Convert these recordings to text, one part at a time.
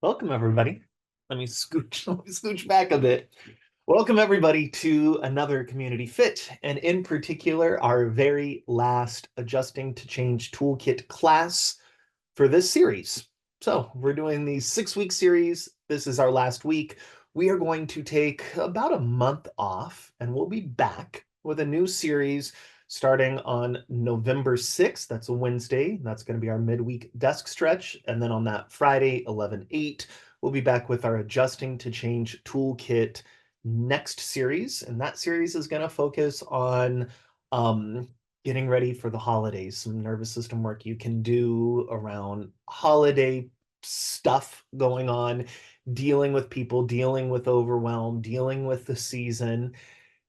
Welcome, everybody. Let me scooch back a bit. Welcome, everybody, to another Community Fit, and in particular, our very last Adjusting to Change Toolkit class for this series. So we're doing the 6-week series. This is our last week. We are going to take about a month off, and we'll be back with a new series starting on November 6th. That's a Wednesday. That's going to be our midweek desk stretch. And then on that Friday, 11/8, we'll be back with our Adjusting to Change Toolkit next series. And that series is going to focus on getting ready for the holidays, some nervous system work you can do around holiday stuff going on, dealing with people, dealing with overwhelm, dealing with the season,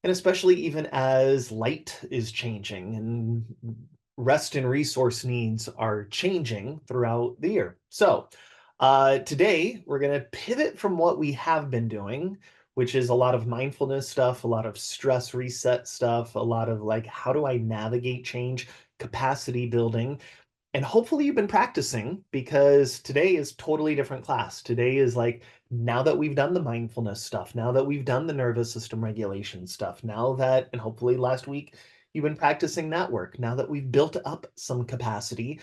and especially even as light is changing and rest and resource needs are changing throughout the year. So today we're going to pivot from what we have been doing, which is a lot of mindfulness stuff, a lot of stress reset stuff, a lot of like, how do I navigate change, capacity building, and hopefully you've been practicing because today is totally different class. Today is like, now that we've done the mindfulness stuff, now that we've done the nervous system regulation stuff, now that, and hopefully last week you've been practicing that work, now that we've built up some capacity,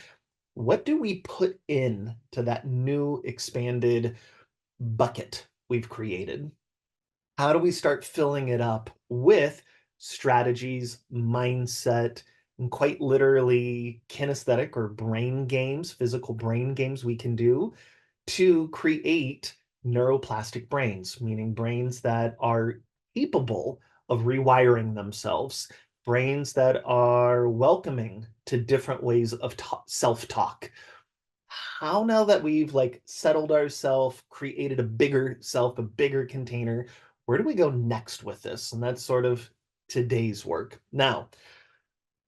what do we put in to that new expanded bucket we've created? How do we start filling it up with strategies, mindset, and quite literally kinesthetic or brain games, physical brain games we can do to create neuroplastic brains, meaning brains that are capable of rewiring themselves, brains that are welcoming to different ways of self-talk. How now that we've like settled ourselves, created a bigger self, a bigger container, where do we go next with this? And that's sort of today's work. Now,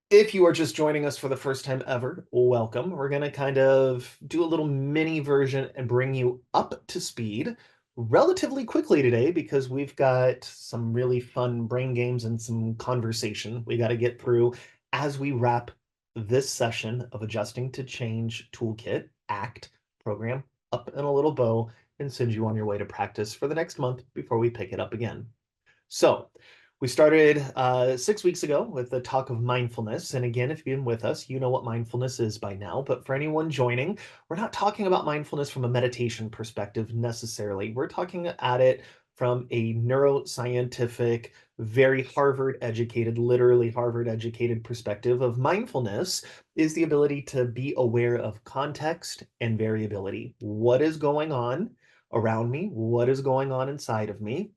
if you are just joining us for the first time ever, welcome. We're going to kind of do a little mini version and bring you up to speed relatively quickly today because we've got some really fun brain games and some conversation we got to get through as we wrap this session of Adjusting to Change Toolkit ACT program up in a little bow and send you on your way to practice for the next month before we pick it up again. So we started 6 weeks ago with the talk of mindfulness. And again, if you've been with us, you know what mindfulness is by now. But for anyone joining, we're not talking about mindfulness from a meditation perspective necessarily. We're talking at it from a neuroscientific, very Harvard educated, literally Harvard educated perspective of mindfulness is the ability to be aware of context and variability. What is going on around me? What is going on inside of me?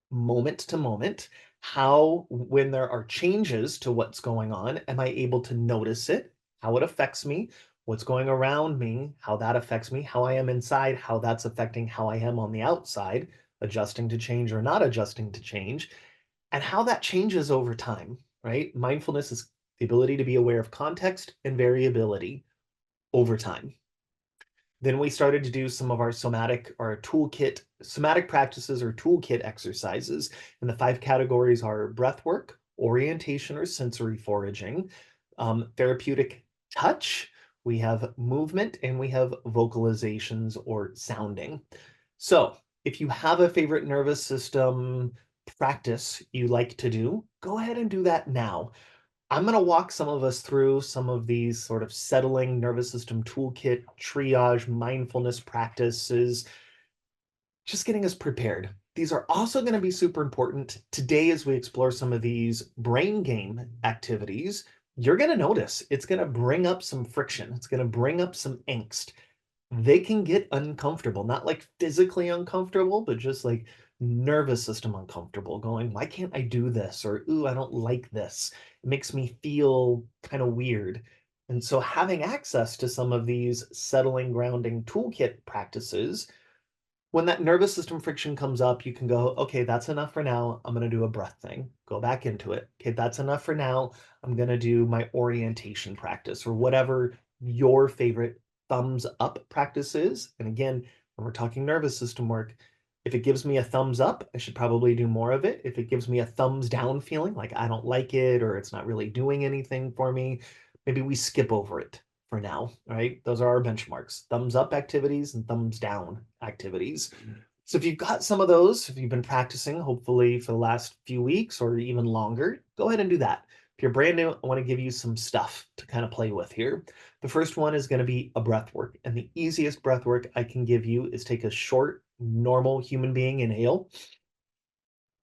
Moment to moment, how, when there are changes to what's going on, am I able to notice it, how it affects me, what's going around me, how that affects me, how I am inside, how that's affecting how I am on the outside, adjusting to change or not adjusting to change, and how that changes over time, right? Mindfulness is the ability to be aware of context and variability over time. Then we started to do some of our somatic practices or toolkit exercises. And the 5 categories are breath work, orientation or sensory foraging, therapeutic touch, we have movement, and we have vocalizations or sounding. So if you have a favorite nervous system practice you like to do, go ahead and do that now. I'm going to walk some of us through some of these sort of settling nervous system toolkit, triage, mindfulness practices, just getting us prepared. These are also going to be super important today as we explore some of these brain game activities. You're going to notice it's going to bring up some friction. It's going to bring up some angst. They can get uncomfortable, not like physically uncomfortable, but just like nervous system uncomfortable, going, why can't I do this? Or, ooh, I don't like this. It makes me feel kind of weird. And so having access to some of these settling, grounding toolkit practices, when that nervous system friction comes up, you can go, okay, that's enough for now. I'm going to do a breath thing. Go back into it. Okay, that's enough for now. I'm going to do my orientation practice or whatever your favorite thumbs up practice is. And again, when we're talking nervous system work, if it gives me a thumbs up, I should probably do more of it. If it gives me a thumbs down feeling, like I don't like it or it's not really doing anything for me, maybe we skip over it. for now, right? Those are our benchmarks. Thumbs up activities and thumbs down activities. So if you've got some of those, if you've been practicing, hopefully for the last few weeks or even longer, go ahead and do that. If you're brand new, I want to give you some stuff to kind of play with here. The first one is going to be a breath work. And the easiest breath work I can give you is take a short, normal human being inhale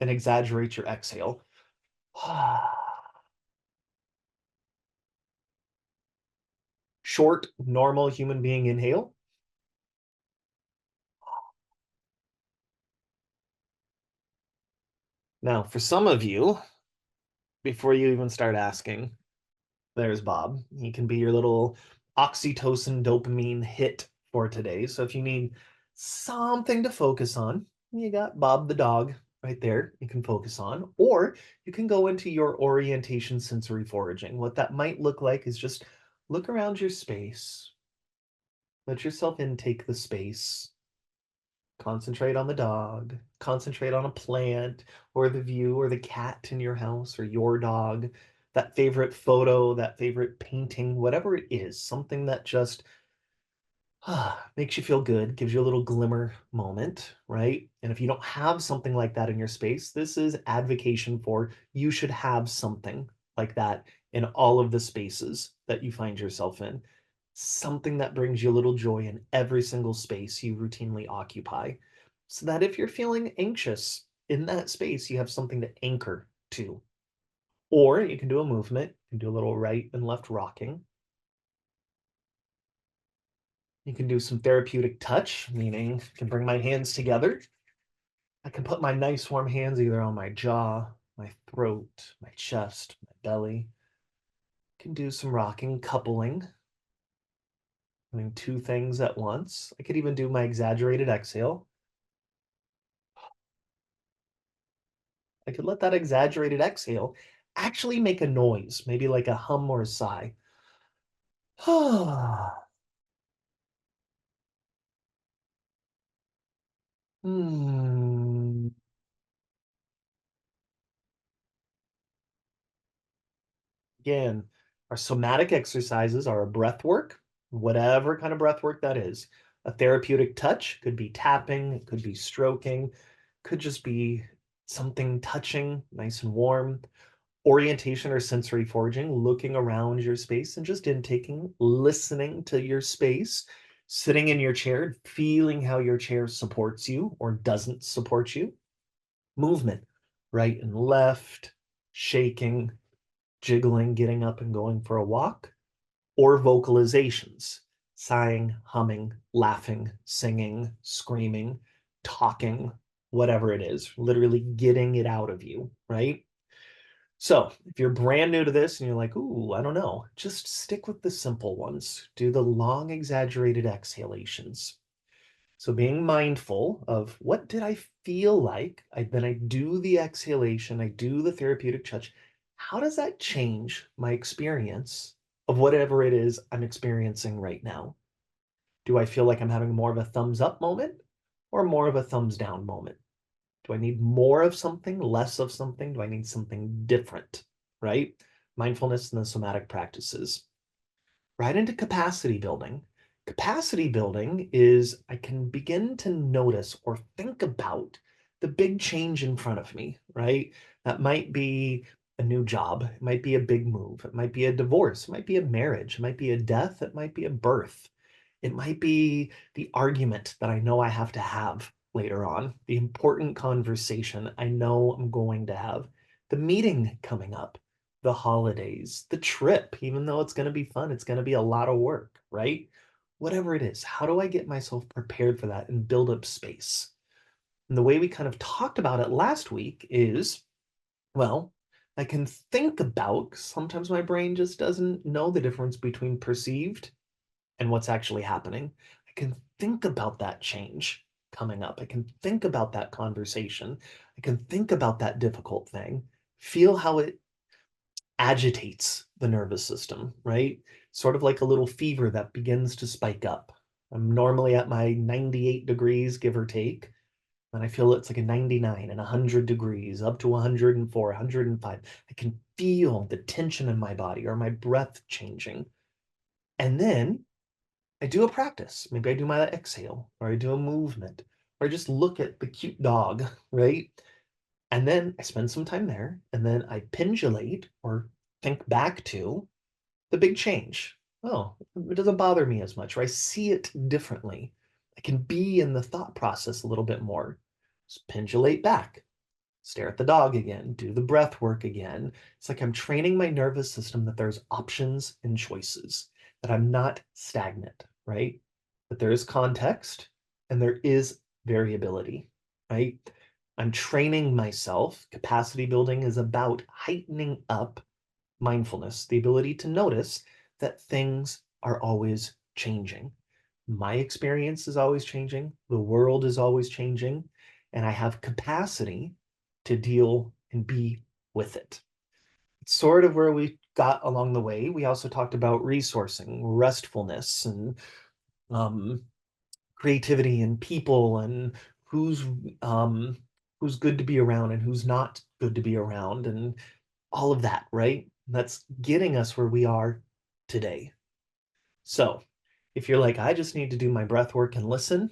and exaggerate your exhale. Short, normal human being inhale. Now, for some of you, before you even start asking, there's Bob. He can be your little oxytocin dopamine hit for today. So if you need something to focus on, you got Bob the dog right there you can focus on. Or you can go into your orientation sensory foraging. What that might look like is just look around your space. Let yourself intake the space. Concentrate on the dog, concentrate on a plant or the view or the cat in your house or your dog, that favorite photo, that favorite painting, whatever it is, something that just makes you feel good, gives you a little glimmer moment, right? And if you don't have something like that in your space, this is advocation for you should have something like that in all of the spaces that you find yourself in. Something that brings you a little joy in every single space you routinely occupy. So that if you're feeling anxious in that space, you have something to anchor to. Or you can do a movement, you can do a little right and left rocking. You can do some therapeutic touch, meaning I can bring my hands together. I can put my nice warm hands either on my jaw, my throat, my chest, my belly. I can do some rocking, coupling, doing two things at once. I could even do my exaggerated exhale. I could let that exaggerated exhale actually make a noise, maybe like a hum or a sigh. Hmm. Again, our somatic exercises are a breath work, whatever kind of breath work that is. A therapeutic touch could be tapping, it could be stroking, could just be something touching, nice and warm. Orientation or sensory foraging, looking around your space and just intaking, listening to your space, sitting in your chair, feeling how your chair supports you or doesn't support you. Movement, right and left, shaking, jiggling, getting up and going for a walk, or vocalizations, sighing, humming, laughing, singing, screaming, talking, whatever it is, literally getting it out of you, right? So if you're brand new to this and you're like, ooh, I don't know, just stick with the simple ones. Do the long exaggerated exhalations. So being mindful of what did I feel like? Then I do the exhalation, I do the therapeutic touch. How does that change my experience of whatever it is I'm experiencing right now? Do I feel like I'm having more of a thumbs up moment or more of a thumbs down moment? Do I need more of something, less of something? Do I need something different? Right? Mindfulness and the somatic practices. Right into capacity building. Capacity building is I can begin to notice or think about the big change in front of me, right? That might be a new job, it might be a big move, it might be a divorce, it might be a marriage, it might be a death, it might be a birth. It might be the argument that I know I have to have later on, the important conversation I know I'm going to have, the meeting coming up, the holidays, the trip, even though it's going to be fun, it's going to be a lot of work, right? Whatever it is, how do I get myself prepared for that and build up space? And the way we kind of talked about it last week is, well, I can think about, sometimes my brain just doesn't know the difference between perceived and what's actually happening. I can think about that change coming up. I can think about that conversation. I can think about that difficult thing, feel how it agitates the nervous system, right? Sort of like a little fever that begins to spike up. I'm normally at my 98 degrees, give or take, and I feel it's like a 99 and 100 degrees, up to 104, 105. I can feel the tension in my body or my breath changing. And then I do a practice. Maybe I do my exhale, or I do a movement, or I just look at the cute dog, right? And then I spend some time there, and then I pendulate or think back to the big change. Oh, it doesn't bother me as much, or I see it differently. I can be in the thought process a little bit more. Just pendulate back, stare at the dog again, do the breath work again. It's like I'm training my nervous system that there's options and choices, that I'm not stagnant, right? That there is context and there is variability, right? I'm training myself. Capacity building is about heightening up mindfulness, the ability to notice that things are always changing. My experience is always changing, the world is always changing, and I have capacity to deal and be with it. It's sort of where we got along the way. We also talked about resourcing, restfulness, and um, creativity and people, and who's um, who's good to be around and who's not good to be around, and all of that, right? That's getting us where we are today. So if you're like, I just need to do my breath work and listen,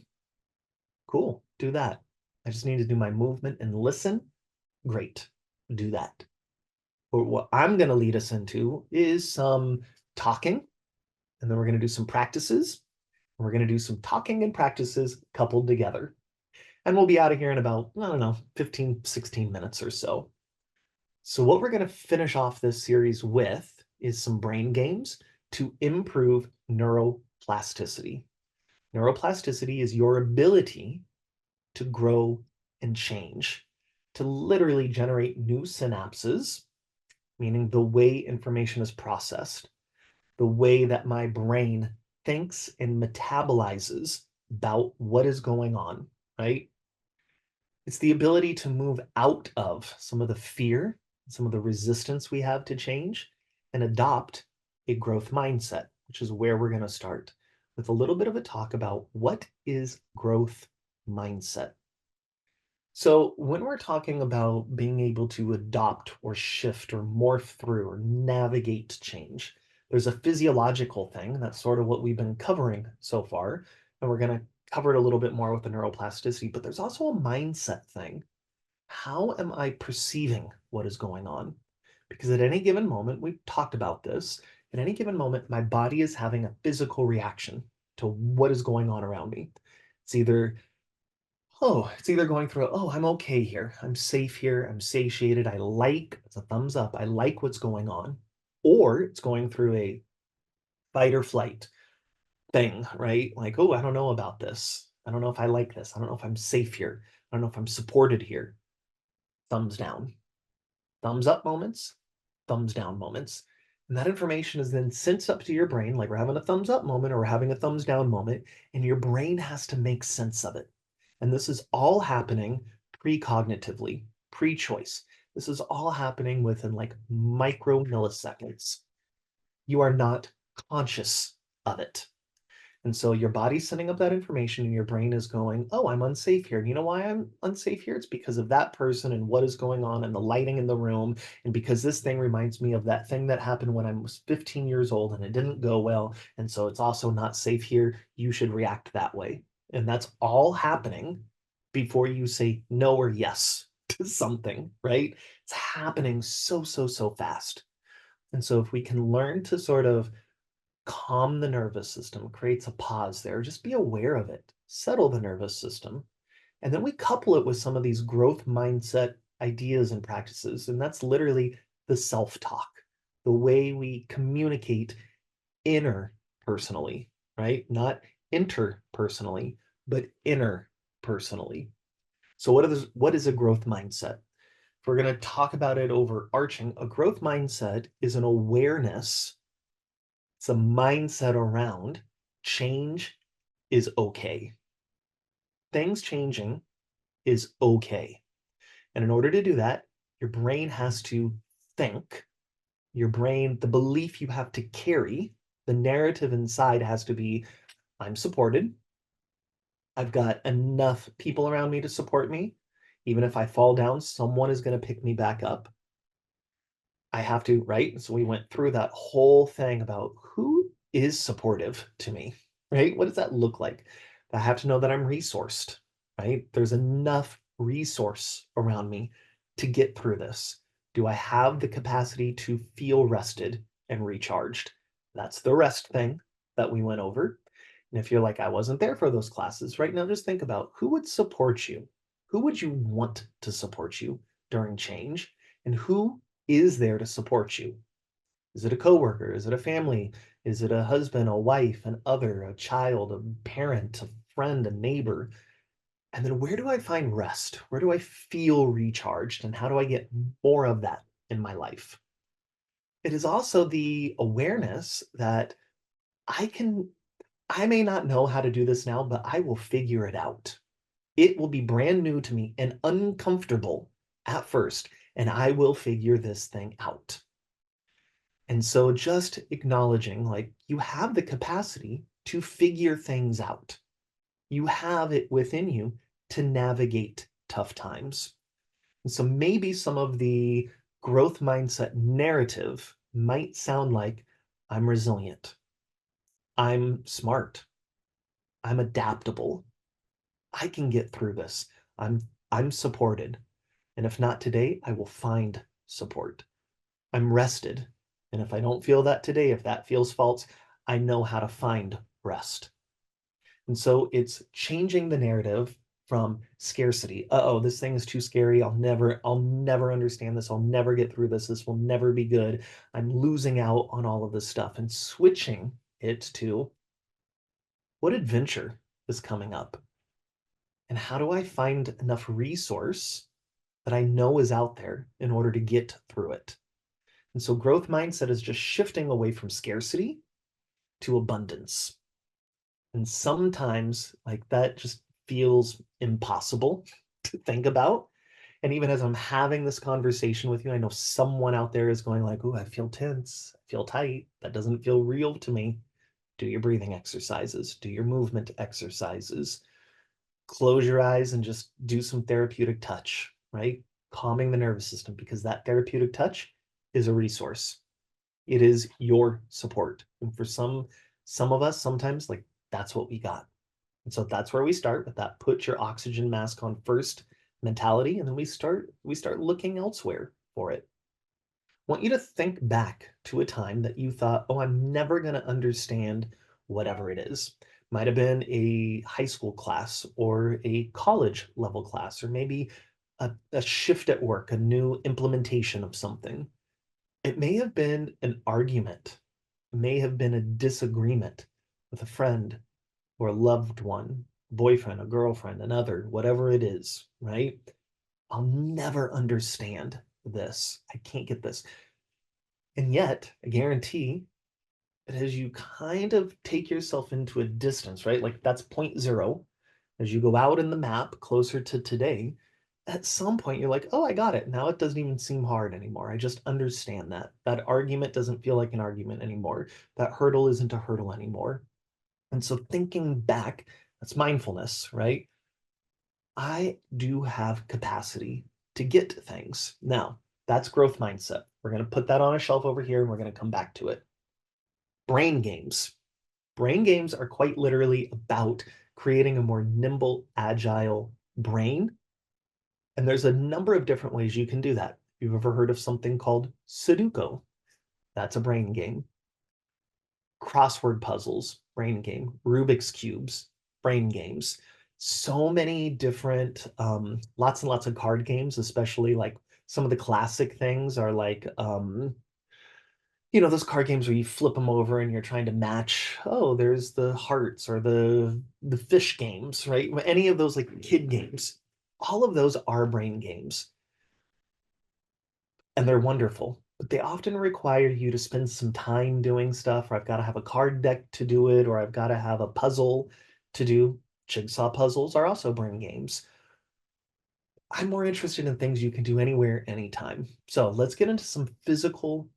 cool, do that. I just need to do my movement and listen, great, do that. But what I'm going to lead us into is some talking, and then we're going to do some practices. And we're going to do some talking and practices coupled together. And we'll be out of here in about, I don't know, 15, 16 minutes or so. So what we're going to finish off this series with is some brain games to improve neuroplasticity. Neuroplasticity is your ability to grow and change, to literally generate new synapses, meaning the way information is processed, the way that my brain thinks and metabolizes about what is going on, right? It's the ability to move out of some of the fear, some of the resistance we have to change, and adopt a growth mindset, which is where we're going to start with a little bit of a talk about what is growth mindset. So, when we're talking about being able to adopt or shift or morph through or navigate change, there's a physiological thing. That's sort of what we've been covering so far. And we're going to cover it a little bit more with the neuroplasticity, but there's also a mindset thing. How am I perceiving what is going on? Because at any given moment, we've talked about this, at any given moment, my body is having a physical reaction to what is going on around me. It's either it's either going through, oh, I'm okay here. I'm safe here. I'm satiated. I like, it's a thumbs up. I like what's going on. Or it's going through a fight or flight thing, right? Like, oh, I don't know about this. I don't know if I like this. I don't know if I'm safe here. I don't know if I'm supported here. Thumbs down. Thumbs up moments, thumbs down moments. And that information is then sent up to your brain, like we're having a thumbs up moment or we're having a thumbs down moment, and your brain has to make sense of it. And this is all happening precognitively, pre-choice. This is all happening within like micro milliseconds. You are not conscious of it. And so your body's sending up that information and your brain is going, oh, I'm unsafe here. And you know why I'm unsafe here? It's because of that person and what is going on and the lighting in the room. And because this thing reminds me of that thing that happened when I was 15 years old and it didn't go well. And so it's also not safe here. You should react that way. And that's all happening before you say no or yes to something, right? It's happening so, so, so fast. And so if we can learn to sort of calm the nervous system, creates a pause there. Just be aware of it, settle the nervous system. And then we couple it with some of these growth mindset ideas and practices. And that's literally the self talk, the way we communicate interpersonally, right? Not interpersonally, but interpersonally. So, what is a growth mindset? If we're going to talk about it overarching, a growth mindset is an awareness, it's a mindset around change is okay. Things changing is okay. And in order to do that, your brain has to think. Your brain, the belief you have to carry, the narrative inside has to be, I'm supported. I've got enough people around me to support me. Even if I fall down, someone is going to pick me back up. I have to, right? So we went through that whole thing about who is supportive to me, right? What does that look like? I have to know that I'm resourced, right? There's enough resource around me to get through this. Do I have the capacity to feel rested and recharged? That's the rest thing that we went over. And if you're like, I wasn't there for those classes, right now, just think about who would support you? Who would you want to support you during change? And who is there to support you? Is it a coworker? Is it a family? Is it a husband, a wife, an other, a child, a parent, a friend, a neighbor? And then where do I find rest? Where do I feel recharged? And how do I get more of that in my life? It is also the awareness that I can, I may not know how to do this now, but I will figure it out. It will be brand new to me and uncomfortable at first, and I will figure this thing out. And so just acknowledging like you have the capacity to figure things out. You have it within you to navigate tough times. And so maybe some of the growth mindset narrative might sound like I'm resilient, I'm smart, I'm adaptable, I can get through this. I'm supported. And if not today, I will find support. I'm rested. And if I don't feel that today, if that feels false, I know how to find rest. And so it's changing the narrative from scarcity. Uh-oh, this thing is too scary. I'll never understand this. I'll never get through this. This will never be good. I'm losing out on all of this stuff and switching it to what adventure is coming up? And how do I find enough resource that I know is out there in order to get through it? And so growth mindset is just shifting away from scarcity to abundance. And sometimes like that just feels impossible to think about. And even as I'm having this conversation with you, I know someone out there is going like, "Oh, I feel tense. I feel tight. That doesn't feel real to me." Do your breathing exercises, do your movement exercises, close your eyes and just do some therapeutic touch, right? Calming the nervous system because that therapeutic touch is a resource. It is your support. And for some of us, sometimes like that's what we got. And so that's where we start with that put your oxygen mask on first mentality. And then we start looking elsewhere for it. I want you to think back to a time that you thought, oh, I'm never going to understand whatever it is. Might have been a high school class or a college level class, or maybe a shift at work, a new implementation of something. It may have been an argument, it may have been a disagreement with a friend or a loved one, boyfriend, a girlfriend, another, whatever it is, right? I'll never understand this. I can't get this. And yet, I guarantee that as you kind of take yourself into a distance, right? Like that's point zero. As you go out in the map closer to today, at some point you're like, oh, I got it. Now it doesn't even seem hard anymore. I just understand that. That argument doesn't feel like an argument anymore. That hurdle isn't a hurdle anymore. And so thinking back, that's mindfulness, right? I do have capacity to get to things. Now, that's growth mindset. We're going to put that on a shelf over here and we're going to come back to it. Brain games. Brain games are quite literally about creating a more nimble, agile brain. And there's a number of different ways you can do that. You've ever heard of something called Sudoku? That's a brain game. Crossword puzzles, brain game. Rubik's cubes, brain games. So many different, lots and lots of card games, especially like some of the classic things are like those card games where you flip them over and you're trying to match, oh, there's the hearts or the fish games, right? Any of those like kid games, all of those are brain games and they're wonderful, but they often require you to spend some time doing stuff, or I've got to have a card deck to do it, or I've got to have a puzzle to do. Jigsaw puzzles are also brain games. I'm more interested in things you can do anywhere, anytime. So let's get into some physical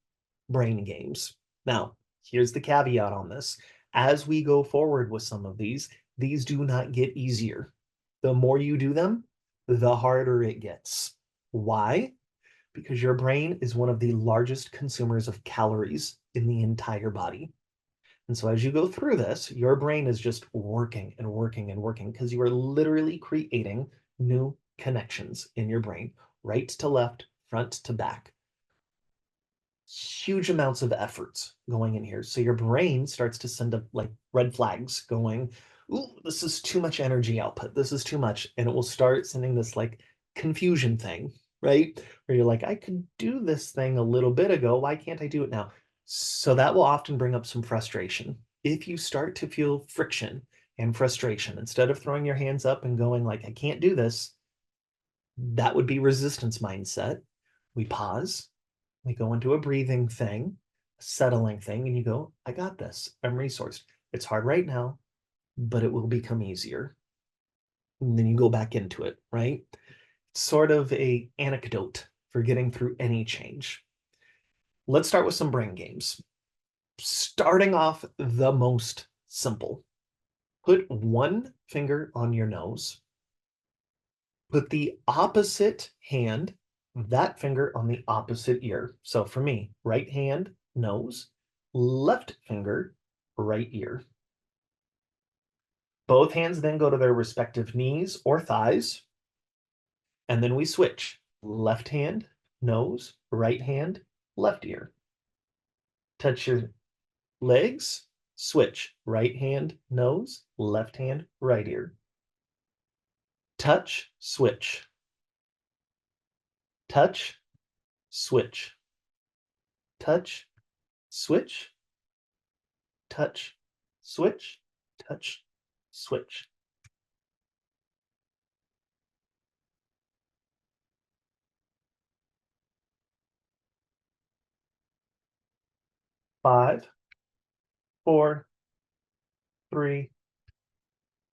brain games. Now, here's the caveat on this. As we go forward with some of these do not get easier. The more you do them, the harder it gets. Why? Because your brain is one of the largest consumers of calories in the entire body. And so as you go through this, your brain is just working and working and working because you are literally creating new connections in your brain, right to left, front to back. Huge amounts of efforts going in here. So your brain starts to send up like red flags going, ooh, this is too much energy output. This is too much. And it will start sending this like confusion thing, right? Where you're like, I could do this thing a little bit ago. Why can't I do it now? So that will often bring up some frustration. If you start to feel friction and frustration, instead of throwing your hands up and going like, I can't do this, that would be resistance mindset. We pause, we go into a breathing thing, a settling thing, and you go, I got this. I'm resourced. It's hard right now, but it will become easier. And then you go back into it, right? It's sort of a anecdote for getting through any change. Let's start with some brain games. Starting off the most simple. Put one finger on your nose. Put the opposite hand, that finger on the opposite ear. So for me, right hand, nose, left finger, right ear. Both hands then go to their respective knees or thighs. And then we switch. Left hand, nose, right hand, left ear. Touch your legs, switch. Right hand, nose, left hand, right ear. Touch, switch. Touch, switch. Touch, switch. Touch, switch, touch, switch. Five, four, three,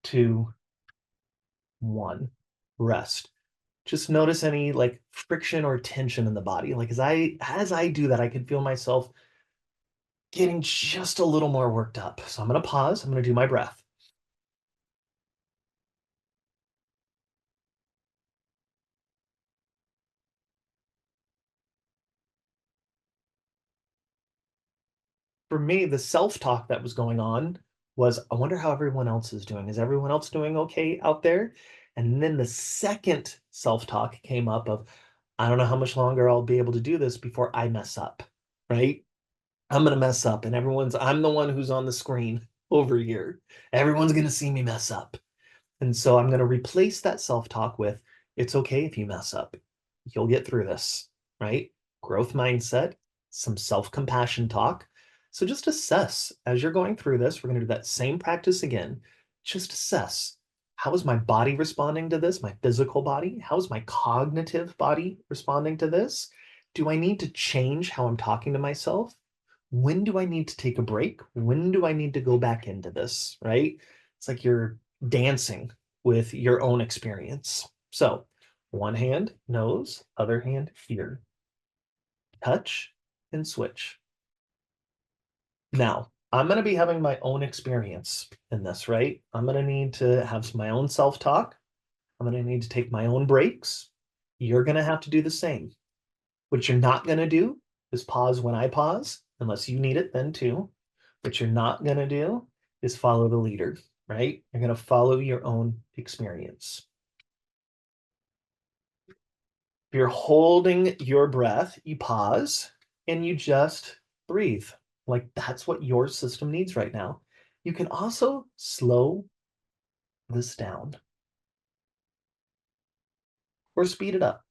two, one. Rest. Just notice any like friction or tension in the body. Like as I do that, I can feel myself getting just a little more worked up. So I'm gonna pause. I'm gonna do my breath. For me, the self-talk that was going on was, I wonder how everyone else is doing. Is everyone else doing okay out there? And then the second self-talk came up of, I don't know how much longer I'll be able to do this before I mess up, right? I'm gonna mess up, and I'm the one who's on the screen over here. Everyone's gonna see me mess up. And so I'm going to replace that self talk with, it's okay if you mess up. You'll get through this, right? Growth mindset, some self compassion talk. So just assess as you're going through this. We're going to do that same practice again. Just assess, how is my body responding to this? My physical body? How is my cognitive body responding to this? Do I need to change how I'm talking to myself? When do I need to take a break? When do I need to go back into this, right? It's like you're dancing with your own experience. So one hand, nose, other hand, ear. Touch and switch. Now, I'm going to be having my own experience in this, right? I'm going to need to have my own self-talk. I'm going to need to take my own breaks. You're going to have to do the same. What you're not going to do is pause when I pause, unless you need it then too. What you're not going to do is follow the leader, right? You're going to follow your own experience. If you're holding your breath, you pause and you just breathe. Like that's what your system needs right now. You can also slow this down or speed it up.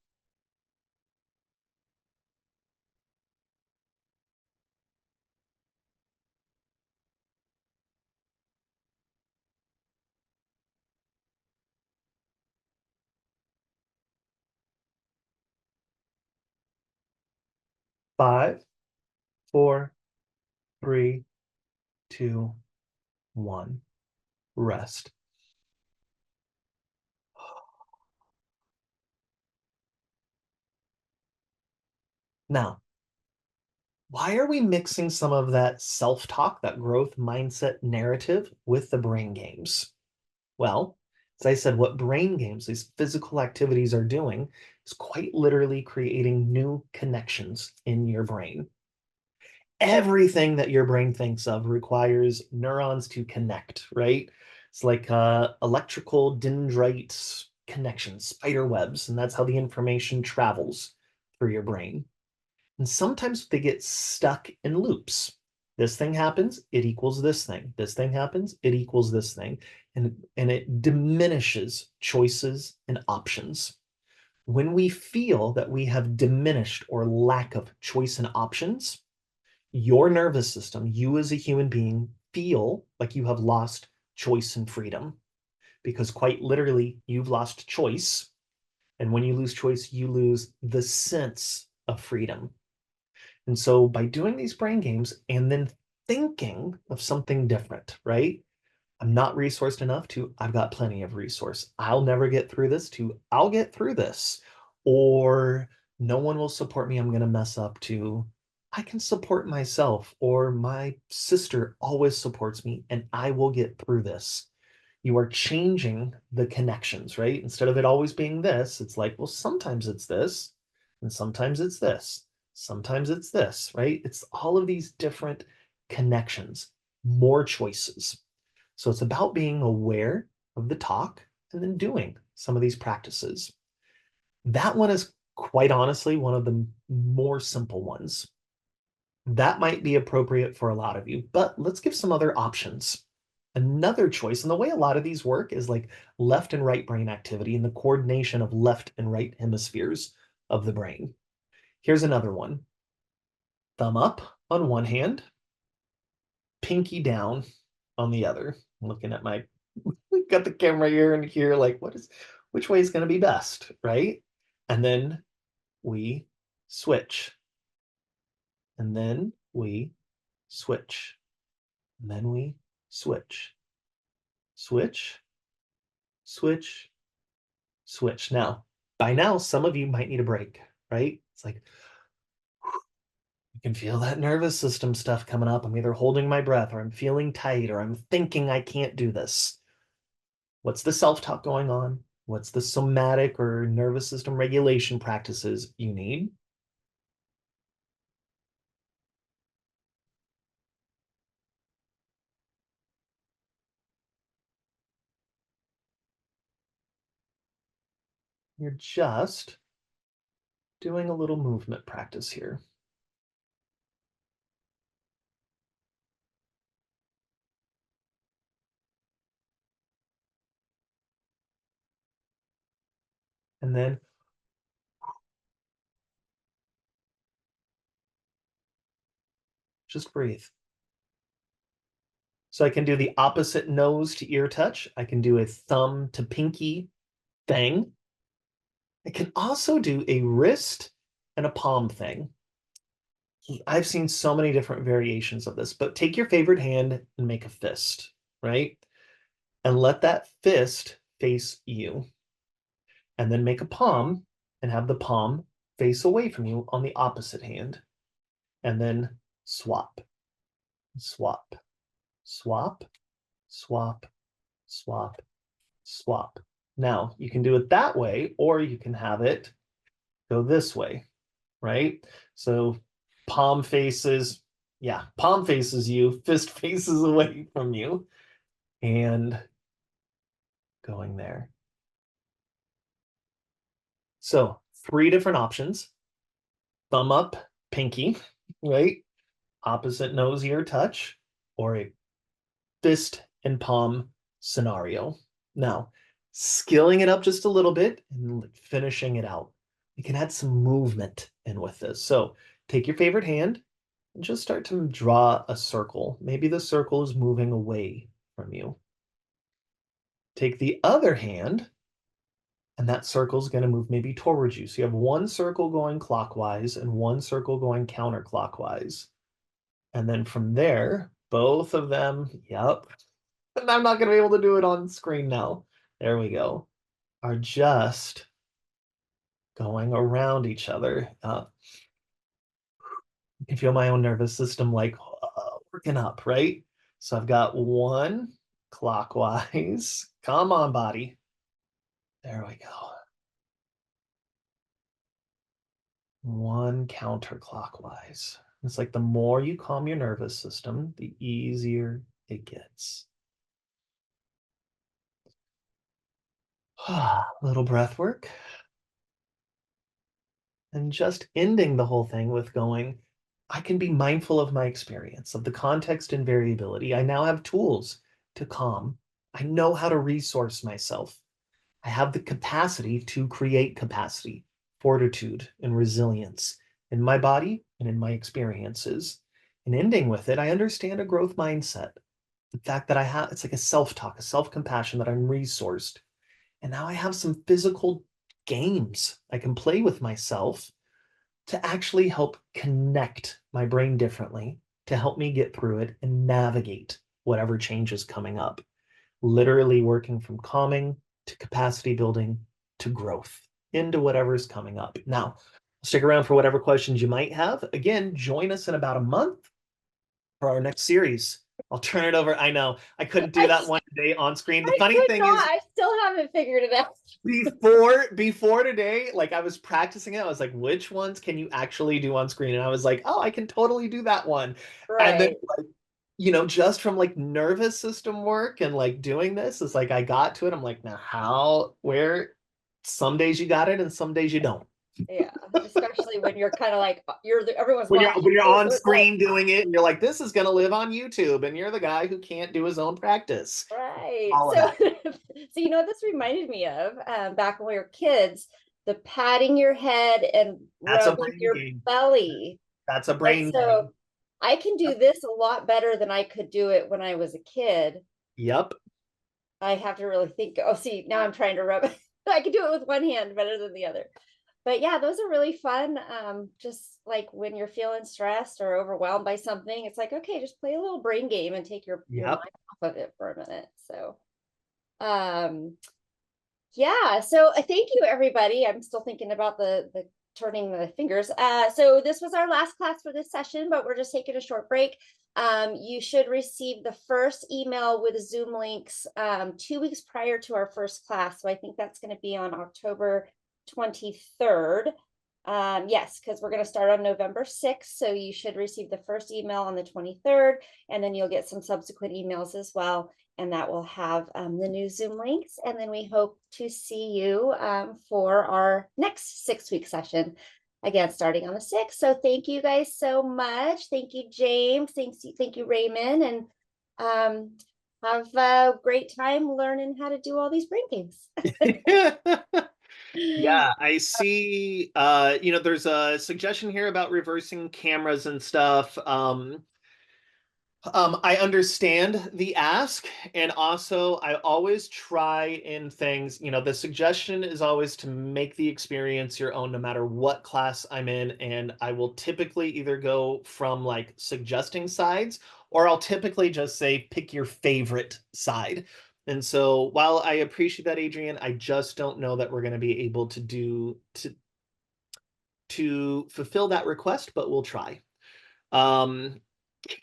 5, 4, 3, 2, 1. Rest. Now, why are we mixing some of that self-talk, that growth mindset narrative with the brain games? Well, as I said, what brain games, these physical activities are doing is quite literally creating new connections in your brain. everything that your brain thinks of requires neurons to connect, right? It's like electrical dendrite connections, spider webs, and that's how the information travels through your brain. And sometimes they get stuck in loops. This thing happens, it equals this thing. This thing happens, it equals this thing. And it diminishes choices and options. When we feel that we have diminished or lack of choice and options, your nervous system, you as a human being, feel like you have lost choice and freedom because quite literally, you've lost choice. And when you lose choice, you lose the sense of freedom. And so by doing these brain games and then thinking of something different, right? I'm not resourced enough to, I've got plenty of resource. I'll never get through this to, I'll get through this. Or no one will support me. I'm going to mess up to, I can support myself. Or my sister always supports me and I will get through this. You are changing the connections, right? Instead of it always being this, it's like, well, sometimes it's this, and sometimes it's this, sometimes it's this, right? It's all of these different connections, more choices. So it's about being aware of the talk and then doing some of these practices. That one is quite honestly one of the more simple ones. That might be appropriate for a lot of you, but let's give some other options. Another choice, and the way a lot of these work is like left and right brain activity and the coordination of left and right hemispheres of the brain. Here's another one. Thumb up on one hand, pinky down on the other. I'm looking at my, we've got the camera here and here, like which way is going to be best, right? And then we switch. And then we switch. And then we switch. Switch, switch, switch. Now, by now, some of you might need a break, right? It's like, you can feel that nervous system stuff coming up. I'm either holding my breath or I'm feeling tight or I'm thinking I can't do this. What's the self-talk going on? What's the somatic or nervous system regulation practices you need? You're just doing a little movement practice here. And then just breathe. So I can do the opposite nose to ear touch. I can do a thumb to pinky thing. I can also do a wrist and a palm thing. I've seen so many different variations of this, but take your favorite hand and make a fist, right? And let that fist face you. And then make a palm and have the palm face away from you on the opposite hand. And then swap, swap, swap, swap, swap, swap. Now, you can do it that way, or you can have it go this way, right? So palm faces, yeah, palm faces you, fist faces away from you, and going there. So three different options: thumb up, pinky, right? Opposite nose, ear touch, or a fist and palm scenario. Now, skilling it up just a little bit and finishing it out. You can add some movement in with this. So take your favorite hand and just start to draw a circle. Maybe the circle is moving away from you. Take the other hand, and that circle is going to move maybe towards you. So you have one circle going clockwise and one circle going counterclockwise. And then from there, both of them, yep. And I'm not going to be able to do it on screen now. There we go. Are just going around each other. You can feel my own nervous system like working up, right? So I've got one clockwise. Come on, body. There we go. One counterclockwise. It's like the more you calm your nervous system, the easier it gets. Little breath work. And just ending the whole thing with going, I can be mindful of my experience, of the context and variability. I now have tools to calm. I know how to resource myself. I have the capacity to create capacity, fortitude, and resilience in my body and in my experiences. And ending with it, I understand a growth mindset. The fact that I have, it's like a self-talk, a self-compassion that I'm resourced. And now I have some physical games I can play with myself to actually help connect my brain differently, to help me get through it and navigate whatever change is coming up. Literally working from calming to capacity building to growth into whatever's coming up. Now, stick around for whatever questions you might have. Again, join us in about a month for our next series. I'll turn it over. I know I couldn't do that one day on screen. The funny thing is, I still haven't figured it out. before today, like I was practicing it, I was like, which ones can you actually do on screen? And I was like, oh, I can totally do that one. And then Right. like, just from like nervous system work and like doing this, it's like I got to it. I'm like, now how, where, some days you got it and some days you don't. Yeah. Especially when you're kind of like everyone's When you're watching when you're you. on So it's like, screen doing it and you're like, this is gonna live on YouTube, and you're the guy who can't do his own practice. right. All of So that. so you know what this reminded me of? Back when we were kids, the patting your head and That's a rubbing brain your game. belly. That's a And brain so game. I can do this a lot better than I could do it when I was a kid. Yep. I have to really think. Oh, see, now I'm trying to rub it. I can do it with one hand better than the other. But yeah, those are really fun. Just like when you're feeling stressed or overwhelmed by something, it's like, okay, just play a little brain game and take your Yep. mind off of it for a minute. So um yeah, so thank you everybody. I'm still thinking about the turning the fingers. So this was our last class for this session, but we're just taking a short break. You should receive the first email with Zoom links 2 weeks prior to our first class. So I think that's going to be on October 23rd. Yes, because we're going to start on November 6th. So you should receive the first email on the 23rd, and then you'll get some subsequent emails as well, and that will have the new Zoom links. And then we hope to see you for our next 6-week session, again, starting on the 6th. So thank you guys so much. Thank you, James. Thank you, Raymond. And have a great time learning how to do all these brain games. Yeah, I see. There's a suggestion here about reversing cameras and stuff. I understand the ask, and also I always try in things, the suggestion is always to make the experience your own no matter what class I'm in, and I will typically either go from like suggesting sides, or I'll typically just say pick your favorite side. And so while I appreciate that, Adrian, I just don't know that we're going to be able to do to fulfill that request, but we'll try. Um,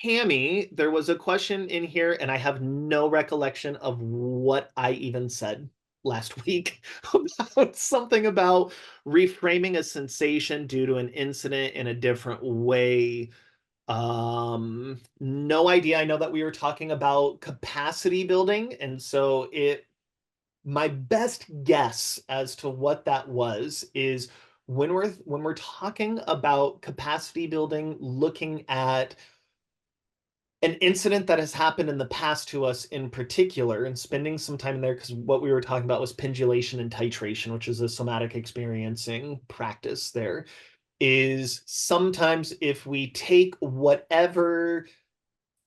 Cami, there was a question in here, and I have no recollection of what I even said last week about something about reframing a sensation due to an incident in a different way. No idea. I know that we were talking about capacity building, and so my best guess as to what that was is when we're talking about capacity building, looking at an incident that has happened in the past to us in particular, and spending some time there, because what we were talking about was pendulation and titration, which is a somatic experiencing practice there, is sometimes if we take whatever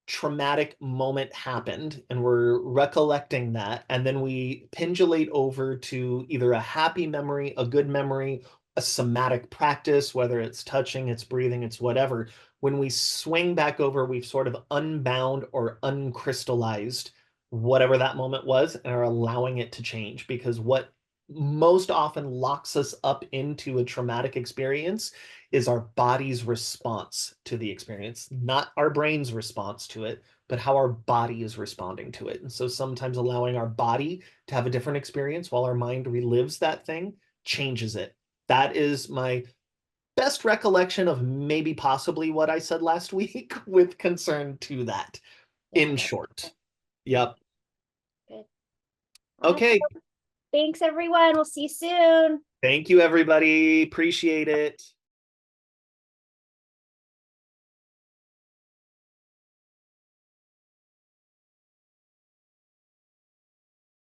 traumatic moment happened and we're recollecting that, and then we pendulate over to either a happy memory, a good memory, a somatic practice, whether it's touching, it's breathing, it's whatever. When we swing back over, we've sort of unbound or uncrystallized whatever that moment was and are allowing it to change, because what most often locks us up into a traumatic experience is our body's response to the experience, not our brain's response to it, but how our body is responding to it. And so sometimes allowing our body to have a different experience while our mind relives that thing changes it. That is my best recollection of maybe possibly what I said last week with concern to that, Yeah, in that's short. Yep. good. Awesome. Okay. Thanks, everyone. We'll see you soon. Thank you, everybody. Appreciate it.